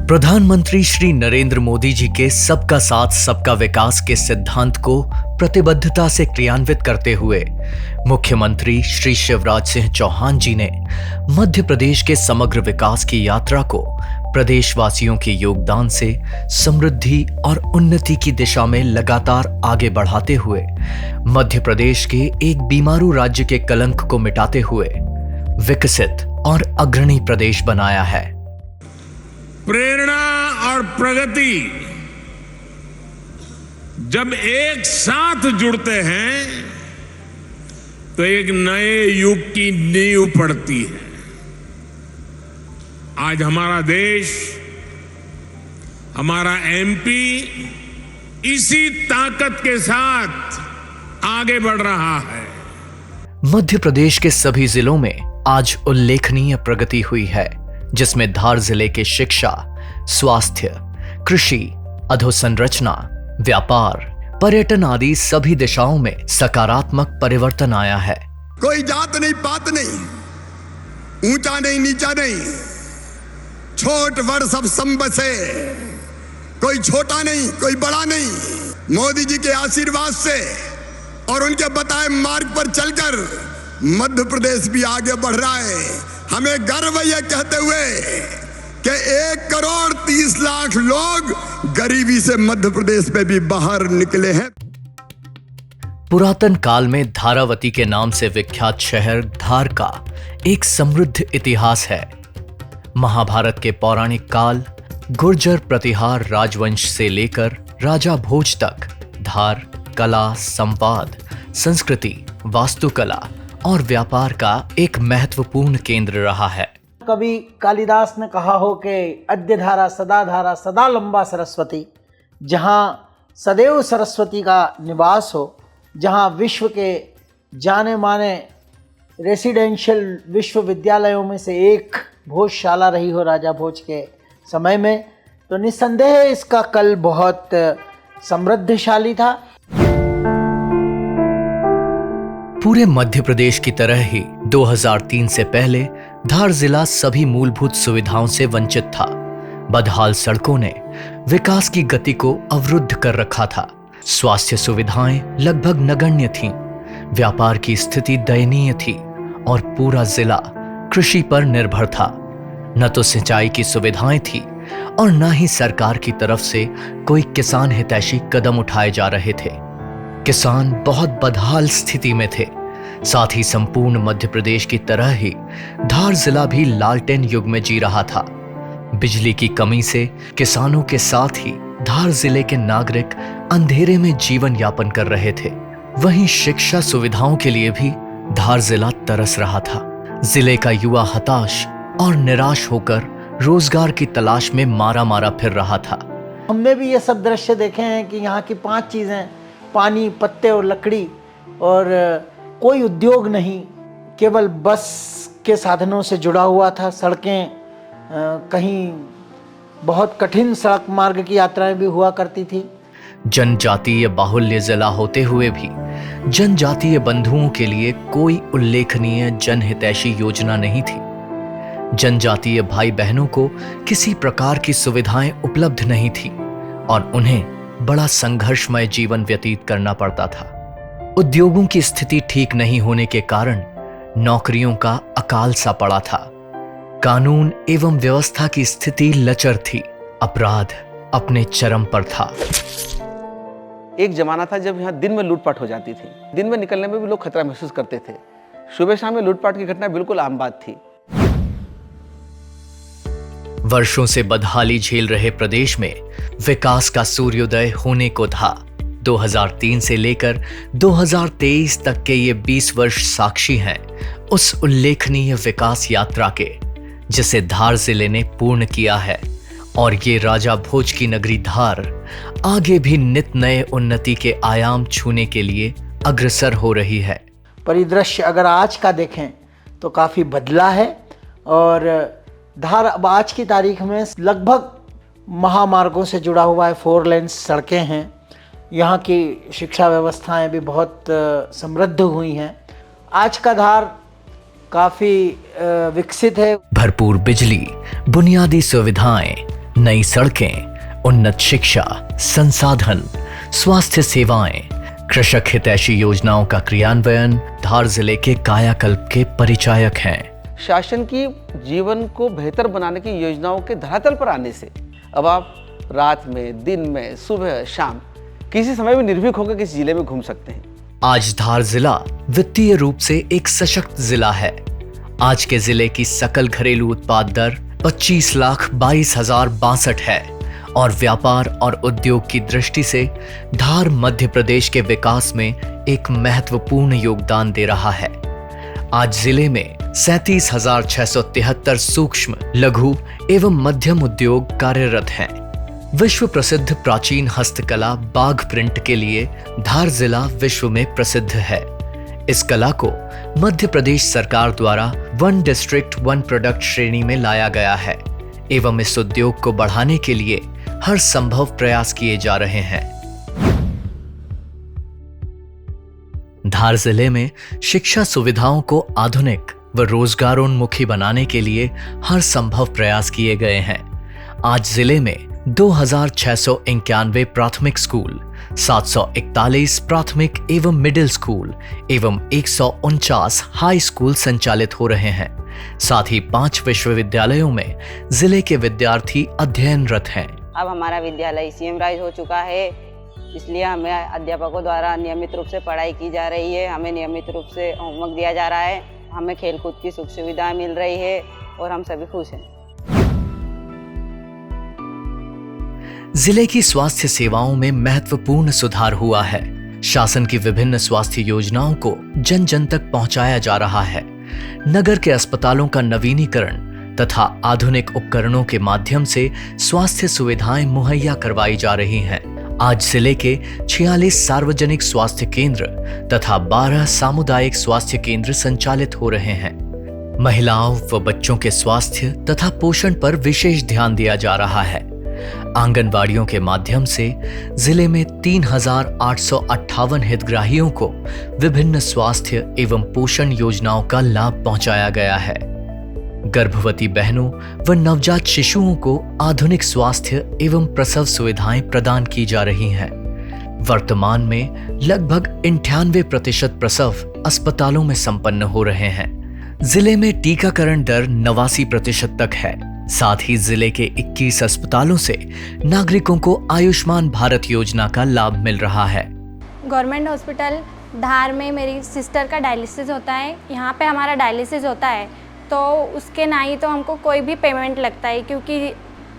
प्रधानमंत्री श्री नरेंद्र मोदी जी के सबका साथ सबका विकास के सिद्धांत को प्रतिबद्धता से क्रियान्वित करते हुए मुख्यमंत्री श्री शिवराज सिंह चौहान जी ने मध्य प्रदेश के समग्र विकास की यात्रा को प्रदेशवासियों के योगदान से समृद्धि और उन्नति की दिशा में लगातार आगे बढ़ाते हुए मध्य प्रदेश के एक बीमारू राज्य के कलंक को मिटाते हुए विकसित और अग्रणी प्रदेश बनाया है। प्रेरणा और प्रगति जब एक साथ जुड़ते हैं तो एक नए युग की नींव पड़ती है। आज हमारा देश, हमारा एमपी इसी ताकत के साथ आगे बढ़ रहा है। मध्य प्रदेश के सभी जिलों में आज उल्लेखनीय प्रगति हुई है, जिसमें धार जिले के शिक्षा, स्वास्थ्य, कृषि, अधोसंरचना, व्यापार, पर्यटन आदि सभी दिशाओं में सकारात्मक परिवर्तन आया है। कोई जात नहीं, पात नहीं, ऊंचा नहीं, नीचा नहीं, छोट बड़ सब बसे, कोई छोटा नहीं, कोई बड़ा नहीं। मोदी जी के आशीर्वाद से और उनके बताए मार्ग पर चलकर मध्य प्रदेश भी आगे बढ़ रहा है। हमें गर्व है कहते हुए कि 1,30,00,000 लोग गरीबी से मध्य प्रदेश में भी बाहर निकले हैं। पुरातन काल में धारावती के नाम से विख्यात शहर धार का एक समृद्ध इतिहास है। महाभारत के पौराणिक काल गुर्जर प्रतिहार राजवंश से लेकर राजा भोज तक धार कला, संवाद, संस्कृति, वास्तुकला और व्यापार का एक महत्वपूर्ण केंद्र रहा है। कवि कालिदास ने कहा हो कि अद्य धारा, सदा लंबा सरस्वती, जहाँ सदैव सरस्वती का निवास हो, जहाँ विश्व के जाने माने रेसिडेंशियल विश्वविद्यालयों में से एक भोजशाला रही हो राजा भोज के समय में, तो निस्संदेह इसका कल बहुत समृद्धशाली था। पूरे मध्य प्रदेश की तरह ही 2003 से पहले धार जिला सभी मूलभूत सुविधाओं से वंचित था। बदहाल सड़कों ने विकास की गति को अवरुद्ध कर रखा था। स्वास्थ्य सुविधाएं लगभग नगण्य थीं, व्यापार की स्थिति दयनीय थी और पूरा जिला कृषि पर निर्भर था। न तो सिंचाई की सुविधाएं थी और न ही सरकार की तरफ से कोई किसान हितैषी कदम उठाए जा रहे थे। किसान बहुत बदहाल स्थिति में थे। साथ ही संपूर्ण मध्य प्रदेश की तरह ही धार जिला भी लालटेन युग में जी रहा था। बिजली की कमी से किसानों के साथ ही धार जिले के नागरिक अंधेरे में जीवन यापन कर रहे थे। वहीं शिक्षा सुविधाओं के लिए भी धार जिला तरस रहा था। जिले का युवा हताश और निराश होकर रोजगार की तलाश में मारा फिर रहा था। हमने भी ये सब दृश्य देखे हैं कि यहाँ की 5 चीज़ें, पानी, पत्ते और लकड़ी, और कोई उद्योग नहीं, केवल बस के साधनों से जुड़ा हुआ था। सड़कें कहीं बहुत कठिन सड़क मार्ग की यात्राएं भी हुआ करती थी। जनजातीय बाहुल्य जिला होते हुए भी जनजातीय बंधुओं के लिए कोई उल्लेखनीय जनहितैषी योजना नहीं थी। जनजातीय भाई बहनों को किसी प्रकार की सुविधाएं उपलब्ध नहीं थी और उन्हें बड़ा संघर्षमय जीवन व्यतीत करना पड़ता था। उद्योगों की स्थिति ठीक नहीं होने के कारण नौकरियों का अकाल सा पड़ा था। कानून एवं व्यवस्था की स्थिति लचर थी। अपराध अपने चरम पर था। एक जमाना था जब यहाँ दिन में लूटपाट हो जाती थी। दिन में निकलने में भी लोग खतरा महसूस करते थे। सुबह शाम में लूटपाट की घटना बिल्कुल आम बात थी। वर्षों से बदहाली झेल रहे प्रदेश में विकास का सूर्योदय होने को था। 2003 से लेकर 2023 तक के ये 20 वर्ष साक्षी हैं उस उल्लेखनीय विकास यात्रा के, जिसे धार जिले ने पूर्ण किया है। और ये राजा भोज की नगरी धार आगे भी नित नए उन्नति के आयाम छूने के लिए अग्रसर हो रही है। परिदृश्य अगर आज का देखें तो काफ़ी बदला है और धार अब आज की तारीख में लगभग महामार्गों से जुड़ा हुआ है। 4 लेन सड़कें हैं। यहाँ की शिक्षा व्यवस्थाएं भी बहुत समृद्ध हुई हैं। आज का धार काफ़ी विकसित है। भरपूर बिजली, बुनियादी सुविधाएं, नई सड़कें, उन्नत शिक्षा, संसाधन, स्वास्थ्य सेवाएं, कृषक हितैषी योजनाओं का क्रियान्वयन धार जिले के कायाकल्प के परिचायक हैं। शासन की जीवन को बेहतर बनाने की योजनाओं के धरातल पर आने से अब आप रात में, दिन में, सुबह, शाम किसी समय भी निर्भीक होकर किसी जिले में घूम सकते हैं। आज धार जिला वित्तीय रूप से एक सशक्त जिला है। आज के जिले की सकल घरेलू उत्पाद दर 25,22,062 है और व्यापार और उद्योग की दृष्टि से धार मध्य प्रदेश के विकास में एक महत्वपूर्ण योगदान दे रहा है। आज जिले में 37,673 सूक्ष्म, लघु एवं मध्यम उद्योग कार्यरत हैं। विश्व प्रसिद्ध प्राचीन हस्तकला बाघ प्रिंट के लिए धार जिला विश्व में प्रसिद्ध है। इस कला को मध्य प्रदेश सरकार द्वारा वन डिस्ट्रिक्ट वन प्रोडक्ट श्रेणी में लाया गया है एवं इस उद्योग को बढ़ाने के लिए हर संभव प्रयास किए जा रहे हैं। धार जिले में शिक्षा सुविधाओं को आधुनिक व रोजगारोन्मुखी बनाने के लिए हर संभव प्रयास किए गए हैं। आज जिले में 2,691 प्राथमिक स्कूल, 741 प्राथमिक एवं मिडिल स्कूल एवं 149 हाई स्कूल संचालित हो रहे हैं। साथ ही 5 विश्वविद्यालयों में जिले के विद्यार्थी अध्ययनरत हैं। अब हमारा विद्यालय सीएम राइज हो चुका है, इसलिए हमें अध्यापकों द्वारा नियमित रूप से पढ़ाई की जा रही है। हमें नियमित रूप से होमवर्क दिया जा रहा है। हमें खेलकूद की सुख सुविधा मिल रही है और हम सभी खुश हैं। जिले की स्वास्थ्य सेवाओं में महत्वपूर्ण सुधार हुआ है। शासन की विभिन्न स्वास्थ्य योजनाओं को जन जन तक पहुंचाया जा रहा है। नगर के अस्पतालों का नवीनीकरण तथा आधुनिक उपकरणों के माध्यम से स्वास्थ्य सुविधाएं मुहैया करवाई जा रही हैं। आज जिले के 46 सार्वजनिक स्वास्थ्य केंद्र तथा 12 सामुदायिक स्वास्थ्य केंद्र संचालित हो रहे हैं। महिलाओं व बच्चों के स्वास्थ्य तथा पोषण पर विशेष ध्यान दिया जा रहा है। आंगनवाड़ियों के माध्यम से जिले में 3,858 हितग्राहियों को विभिन्न स्वास्थ्य एवं पोषण योजनाओं का लाभ पहुंचाया गया है। गर्भवती बहनों व नवजात शिशुओं को आधुनिक स्वास्थ्य एवं प्रसव सुविधाएं प्रदान की जा रही हैं। वर्तमान में लगभग 98% प्रसव अस्पतालों में संपन्न हो रहे हैं। जिले में टीकाकरण दर 89% तक है। साथ ही जिले के 21 अस्पतालों से नागरिकों को आयुष्मान भारत योजना का लाभ मिल रहा है। गवर्नमेंट हॉस्पिटल धार में मेरी सिस्टर का डायलिसिस होता है। यहाँ पे हमारा डायलिसिस होता है तो उसके ना ही तो हमको कोई भी पेमेंट लगता है, क्योंकि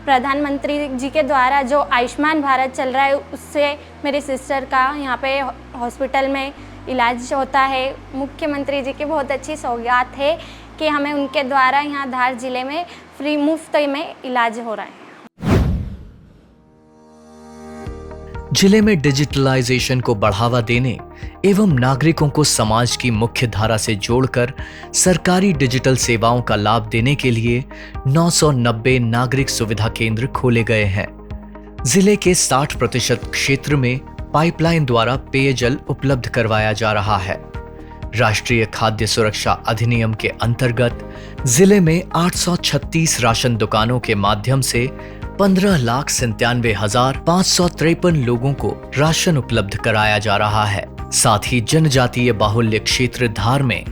प्रधानमंत्री जी के द्वारा जो आयुष्मान भारत चल रहा है उससे मेरी सिस्टर का यहाँ पे हॉस्पिटल में इलाज होता है। मुख्यमंत्री जी की बहुत अच्छी सौगात है कि हमें उनके द्वारा यहाँ धार जिले में फ्री मुफ्त में इलाज हो रहा है। जिले में डिजिटलाइजेशन को बढ़ावा देने एवं नागरिकों को समाज की मुख्य धारा से जोड़कर सरकारी डिजिटल सेवाओं का लाभ देने के लिए 990 नागरिक सुविधा केंद्र खोले गए हैं। जिले के 60% क्षेत्र में पाइपलाइन द्वारा पेयजल उपलब्ध करवाया जा रहा है। राष्ट्रीय खाद्य सुरक्षा अधिनियम के अंतर्गत जिले में 836 राशन दुकानों के माध्यम से 15,97,553 लोगों को राशन उपलब्ध कराया जा रहा है। साथ ही जनजातीय बाहुल्य क्षेत्र धार में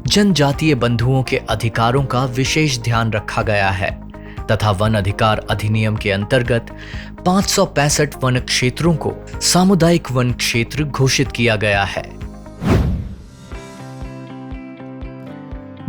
जनजातीय बंधुओं के अधिकारों का विशेष ध्यान रखा गया है तथा वन अधिकार अधिनियम के अंतर्गत 565 वन क्षेत्रों को सामुदायिक वन क्षेत्र घोषित किया गया है।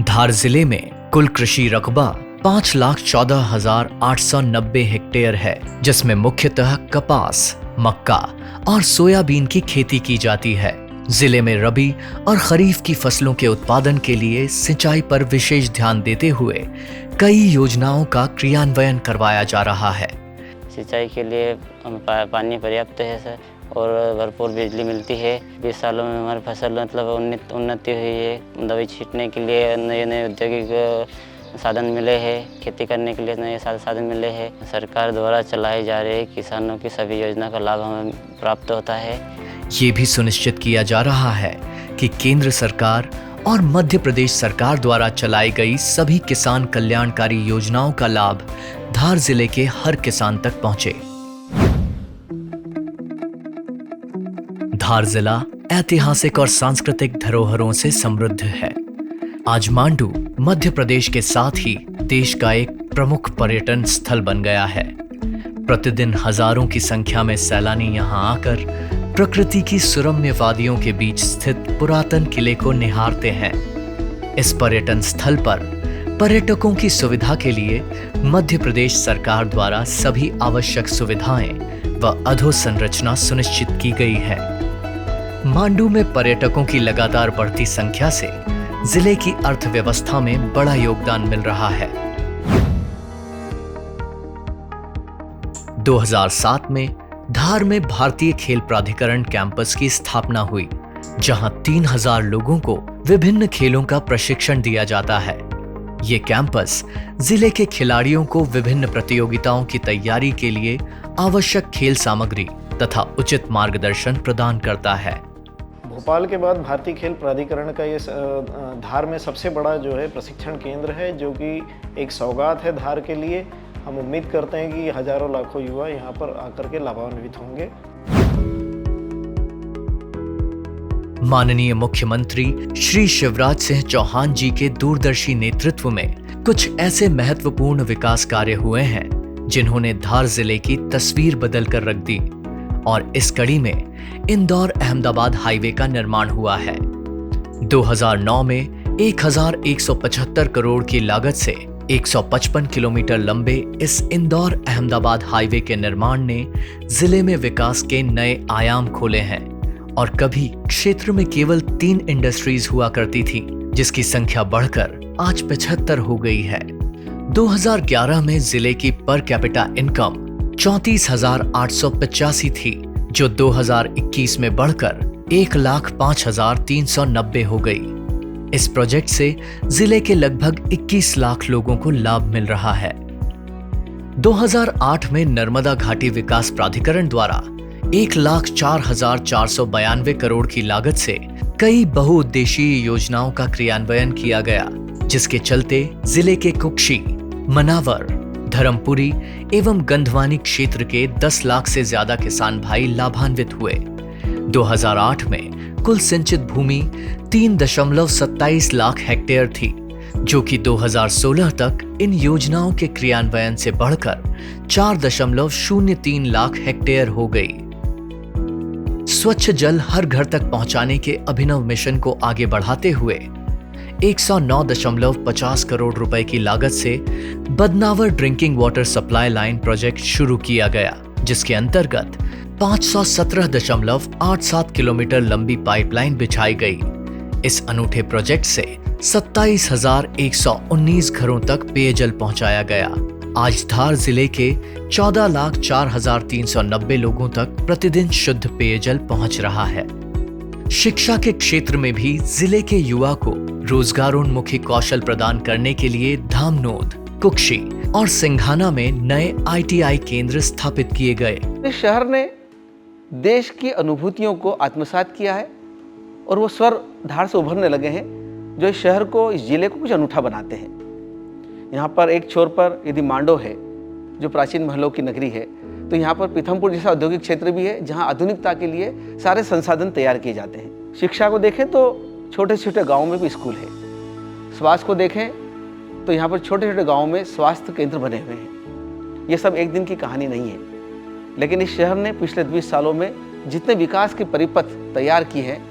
धार जिले में कुल कृषि रकबा 5,14,890 हेक्टेयर है, जिसमें मुख्यतः कपास, मक्का और सोयाबीन की खेती की जाती है। जिले में रबी और खरीफ की फसलों के उत्पादन के लिए सिंचाई पर विशेष ध्यान देते हुए कई योजनाओं का क्रियान्वयन करवाया जा रहा है। सिंचाई के लिए पानी पर्याप्त है सर और भरपूर बिजली मिलती है। 20 सालों में हमारी फसल मतलब उन्नति हुई है। दवाई छींटने के लिए नए नए औद्योगिक साधन मिले हैं, खेती करने के लिए नए साधन मिले हैं। सरकार द्वारा चलाई जा रही किसानों की सभी योजना का लाभ हमें प्राप्त होता है। ये भी सुनिश्चित किया जा रहा है कि केंद्र सरकार और मध्य प्रदेश सरकार द्वारा चलाई गई सभी किसान कल्याणकारी योजनाओं का लाभ धार जिले के हर किसान तक पहुंचे। धार जिला ऐतिहासिक और सांस्कृतिक धरोहरों से समृद्ध है। आज मांडू मध्य प्रदेश के साथ ही देश का एक प्रमुख पर्यटन स्थल बन गया है। प्रतिदिन हजारों की संख्या में सैलानी यहां आकर प्रकृति की सुरम्य वादियों के बीच स्थित पुरातन किले को निहारते हैं। इस पर्यटन स्थल पर पर्यटकों की सुविधा के लिए मध्य प्रदेश सरकार द्वारा सभी आवश्यक सुविधाएं व अधोसंरचना सुनिश्चित की गई है। मांडू में पर्यटकों की लगातार बढ़ती संख्या से जिले की अर्थव्यवस्था में बड़ा योगदान मिल रहा है। 2007 में धार में भारतीय खेल प्राधिकरण कैंपस की स्थापना हुई, जहां 3000 लोगों को विभिन्न खेलों का प्रशिक्षण दिया जाता है। ये कैंपस जिले के खिलाड़ियों को विभिन्न प्रतियोगिताओं की तैयारी के लिए आवश्यक खेल सामग्री तथा उचित मार्गदर्शन प्रदान करता है। भोपाल के बाद भारतीय खेल प्राधिकरण का ये धार में सबसे बड़ा जो है प्रशिक्षण केंद्र है, जो कि एक सौगात है धार के लिए। हम उम्मीद करते हैं कि हजारों लाखों युवा यहाँ पर आकर के लाभान्वित होंगे। माननीय मुख्यमंत्री श्री शिवराज सिंह चौहान जी के दूरदर्शी नेतृत्व में कुछ ऐसे महत्वपूर्ण विकास कार्य हुए हैं जिन्होंने धार जिले की तस्वीर बदल कर रख दी, और इस कड़ी में इंदौर अहमदाबाद हाईवे का निर्माण हुआ है। 2009 में 1175 करोड़ की लागत से 155 किलोमीटर लंबे इस इंदौर अहमदाबाद हाईवे के निर्माण ने जिले में विकास के नए आयाम खोले हैं। और कभी क्षेत्र में केवल 3 इंडस्ट्रीज हुआ करती थी, जिसकी संख्या बढ़कर आज 75 हो गई है। 2011 में जिले की पर कैपिटा इनकम 34,885 थी, जो 2021 में बढ़कर 1,05,390 हो गई। इस प्रोजेक्ट से जिले के लगभग 21 लाख लोगों को लाभ मिल रहा है। 2008 में नर्मदा घाटी विकास प्राधिकरण द्वारा 1,04,492 करोड़ की लागत से कई बहुउद्देशीय योजनाओं का क्रियान्वयन किया गया, जिसके चलते जिले के कुक्षी, मनावर, धर्मपुरी एवं गंधवानी क्षेत्र के 10 लाख से ज्यादा किसान भाई लाभान्वित हुए। 2008 में कुल सिंचित भूमि 3.27 लाख हेक्टेयर थी, जो कि 2016 तक इन योजनाओं के क्रियान्वयन से बढ़कर 4.03 लाख हेक्टेयर हो गई। स्वच्छ जल हर घर तक पहुंचाने के अभिनव मिशन को आगे बढ़ाते हुए 109.50 करोड़ रुपए की लागत से Badnawar drinking water supply line project शुरू किया गया, जिसके अंतर्गत 517.87 किलोमीटर लंबी पाइपलाइन बिछाई गई। इस अनूठे प्रोजेक्ट से 27,119 घरों तक पेयजल पहुंचाया गया। आज धार जिले के 14,04,390 लोगों तक प्रतिदिन शुद्ध पेयजल पहुंच रहा है। शिक्षा के क्षेत्र में भी जिले के युवा को रोजगारोन्मुखी कौशल प्रदान करने के लिए धामनोद, कुक्षी और सिंघाना में नए ITI केंद्र स्थापित किए गए। इस शहर ने देश की अनुभूतियों को आत्मसात किया है और वो स्वर धार से उभरने लगे हैं, जो इस शहर को, इस जिले को कुछ अनूठा बनाते हैं। यहाँ पर एक छोर पर यदि मांडो है, जो प्राचीन महलों की नगरी है, तो यहाँ पर पीथमपुर जैसा औद्योगिक क्षेत्र भी है, जहाँ आधुनिकता के लिए सारे संसाधन तैयार किए जाते हैं। शिक्षा को देखें तो छोटे छोटे गाँव में भी स्कूल है। स्वास्थ्य को देखें तो यहाँ पर छोटे छोटे गाँव में स्वास्थ्य केंद्र बने हुए हैं। ये सब एक दिन की कहानी नहीं है, लेकिन इस शहर ने पिछले 20 सालों में जितने विकास के परिपथ तैयार किए हैं,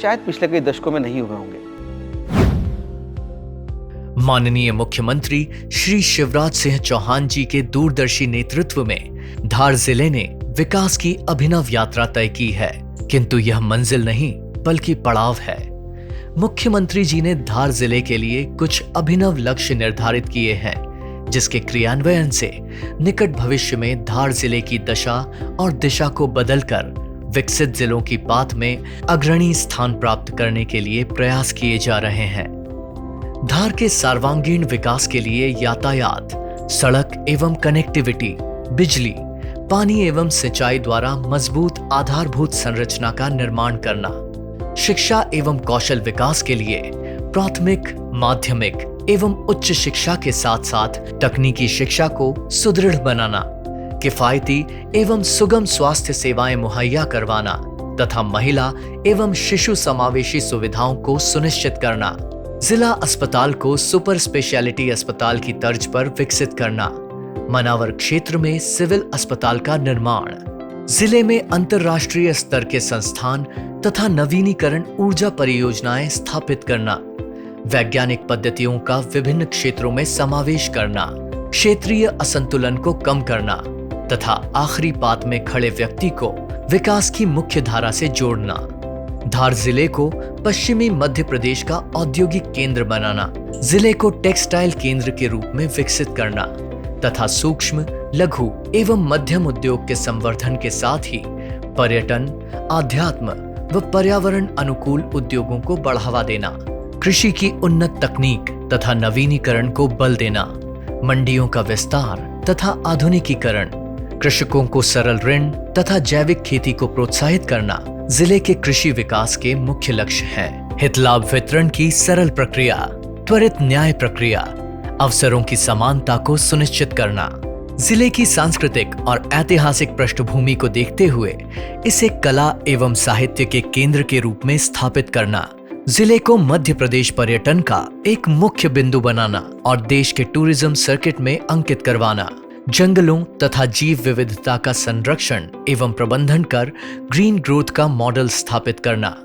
शायद पिछले कई दशकों में नहीं हुए होंगे। माननीय मुख्यमंत्री श्री शिवराज सिंह चौहान जी के दूरदर्शी नेतृत्व में धार जिले ने विकास की अभिनव यात्रा तय की है, किंतु यह मंजिल नहीं बल्कि पड़ाव है। मुख्यमंत्री जी ने धार जिले के लिए कुछ अभिनव लक्ष्य निर्धारित किए हैं, जिसके क्रियान्वयन से निकट भविष्य में धार जिले की दशा और दिशा को बदलकर विकसित जिलों की बात में अग्रणी स्थान प्राप्त करने के लिए प्रयास किए जा रहे हैं। धार के सर्वांगीण विकास के लिए यातायात, सड़क एवं कनेक्टिविटी, बिजली, पानी एवं सिंचाई द्वारा मजबूत आधारभूत संरचना का निर्माण करना, शिक्षा एवं कौशल विकास के लिए प्राथमिक, माध्यमिक एवं उच्च शिक्षा के साथ साथ तकनीकी शिक्षा को सुदृढ़ बनाना, किफायती एवं सुगम स्वास्थ्य सेवाएं मुहैया करवाना तथा महिला एवं शिशु समावेशी सुविधाओं को सुनिश्चित करना, जिला अस्पताल को सुपर स्पेशलिटी अस्पताल की तर्ज पर विकसित करना, मनावर क्षेत्र में सिविल अस्पताल का निर्माण, जिले में अंतर्राष्ट्रीय स्तर के संस्थान तथा नवीनीकरण ऊर्जा परियोजनाएं स्थापित करना, वैज्ञानिक पद्धतियों का विभिन्न क्षेत्रों में समावेश करना, क्षेत्रीय असंतुलन को कम करना तथा आखिरी पात में खड़े व्यक्ति को विकास की मुख्य धारा से जोड़ना। धार जिले को पश्चिमी मध्य प्रदेश का औद्योगिक केंद्र बनाना, जिले को टेक्सटाइल केंद्र के रूप में विकसित करना तथा सूक्ष्म, लघु एवं मध्यम उद्योग के संवर्धन के साथ ही पर्यटन, आध्यात्म व पर्यावरण अनुकूल उद्योगों को बढ़ावा देना, कृषि की उन्नत तकनीक तथा नवीनीकरण को बल देना, मंडियों का विस्तार तथा आधुनिकीकरण, कृषकों को सरल ऋण तथा जैविक खेती को प्रोत्साहित करना जिले के कृषि विकास के मुख्य लक्ष्य हैं। हित लाभ वितरण की सरल प्रक्रिया, त्वरित न्याय प्रक्रिया, अवसरों की समानता को सुनिश्चित करना, जिले की सांस्कृतिक और ऐतिहासिक पृष्ठभूमि को देखते हुए इसे कला एवं साहित्य के केंद्र के रूप में स्थापित करना, जिले को मध्य प्रदेश पर्यटन का एक मुख्य बिंदु बनाना और देश के टूरिज्म सर्किट में अंकित करवाना, जंगलों तथा जीव विविधता का संरक्षण एवं प्रबंधन कर ग्रीन ग्रोथ का मॉडल स्थापित करना,